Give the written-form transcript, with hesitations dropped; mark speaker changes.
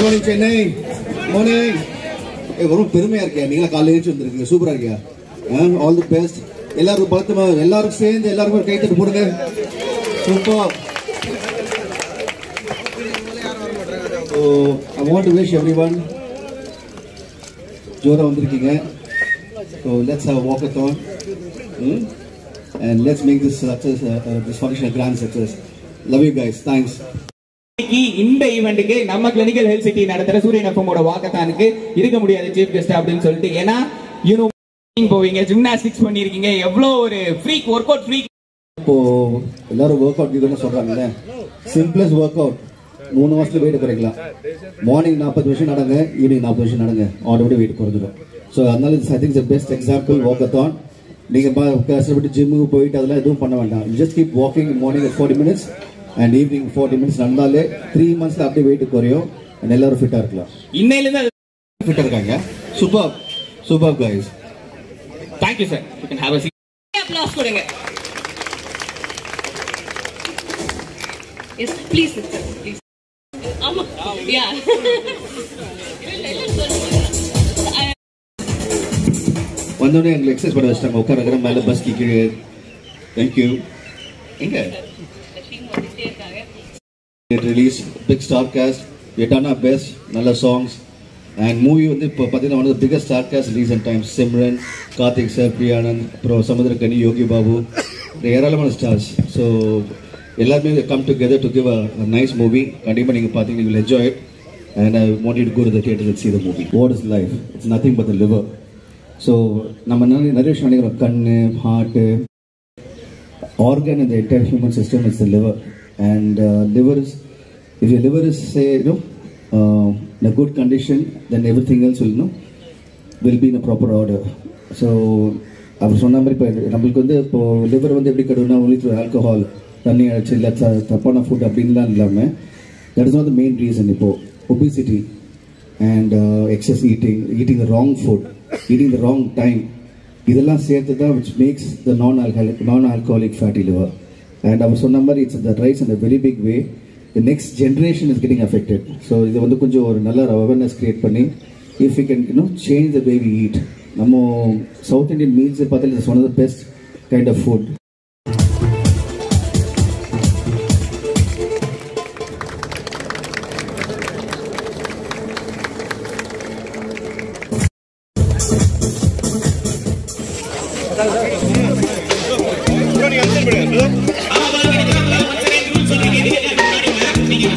Speaker 1: morning Chennai. Morning. ரொம்ப பெருமையா இருக்கே, நீங்க காலையில எழுந்து வந்திருக்கீங்க, சூப்பரா இருக்கியா? All the best. எல்லாரும் பலத்தமா, எல்லாரும் சேர்ந்து எல்லாரும் ஒரு கை தட்டு போடுங்க. Super. So I want to wish everyone ஜோரா வந்திருக்கீங்க. So let's have a walkathon. And let's make this success, this function a grand success. Love you guys. Thanks.
Speaker 2: இந்த ஈவென்ட்க்கு நம்ம கிளினிக்கல் ஹெல்த் சிட்டி நடத்துற சூரியன் எஃப்எம்மோட வாக்கத்தானுக்கு இருக்க முடியாது சீஃப் கெஸ்ட் அப்படின்னு சொல்லிட்டு. ஏன்னா யூனோ போவீங்க, ஜிம்னாஸ்டிக்ஸ் பண்ணிருக்கீங்க, எவ்வளவு ஒரு ஃப்ரீக் ஒர்க் அவுட் ஃப்ரீக்.
Speaker 1: இப்போ எல்லாரும் ஒர்க் அவுட் இதுன்னு சொல்றாங்கல்ல, சிம்பிளஸ்ட் ஒர்க் அவுட் 3 மாசத்துல வெயிட் குறைக்கலாம். மார்னிங் 40 நிமிஷம் நடங்க, ஈவினிங் 40 நிமிஷம் நடங்க, ஆல்ரெடி வெயிட் குறைஞ்சிடும். ஸோ அதனால I think the best example walkathon. நீங்க கஷ்டப்பட்டு ஜிம்முக்கு போயிட்டு அதெல்லாம் எதுவும் பண்ண வேண்டாம். Just keep walking morning 40 minutes and evening 40 minutes நடந்தாலே 3 monthsல அப்படியே வெயிட் குறையும். and எல்லாரும் ஃபிட்டா இருக்கலாம்.
Speaker 2: இன்னையில இருந்து
Speaker 1: ஃபிட்டா இருக்காங்க. Super super guys.
Speaker 2: Thank you sir. You can have a seat.
Speaker 3: Applause கொடுங்க. Yes please sir, please. ஆமா. Yeah.
Speaker 1: வந்தோடனே எங்களுக்கு எக்ஸசைஸ் பண்ண வச்சிட்டாங்க. உட்கார மேலே பஸ் கீழே. தேங்க்யூ. எங்க release big star cast, we done our best, நல்ல சாங்ஸ் அண்ட் மூவி வந்து இப்போ பார்த்தீங்கன்னா one of the biggest star cast recent times. Simran, Karthik sir, Priya Anand, அப்புறம் சமுத்திரக்கனி, யோகி பாபு, ஏராளமான ஸ்டார்ஸ். ஸோ எல்லாருமே come together to give a nice movie. கண்டிப்பாக நீங்கள் பார்த்தீங்கன்னா you will enjoy it and I want you to go to the theatre and see the movie. What is life? It's nothing but the liver. So நம்ம நிறைய விஷயம் நினைக்கிறோம், கண்ணு, heart, organ in the entire human system is the liver. And liver is, if your liver is say in a good condition, then everything else will be in a proper order. So அவர் சொன்ன மாதிரி இப்போ நம்மளுக்கு வந்து இப்போ liver வந்து எப்படி கெடுனா only through alcohol, தண்ணி அடிச்சு இல்லை தப்பான ஃபுட் அப்படின்லாம் இல்லாமல் that is not the main reason. இப்போ obesity and excess eating the wrong food, eating the wrong time, இதெல்லாம் சேர்த்து தான் which makes the non-alcoholic fatty liver. And அவர் சொன்ன மாதிரி it's the rise in a very big way. The next generation is getting affected. So இது வந்து கொஞ்சம் ஒரு நல்ல awareness create பண்ணி if we can change the way we eat. நம்ம South Indian meals பார்த்தாலே it's one of the best kind of food.
Speaker 2: நீங்க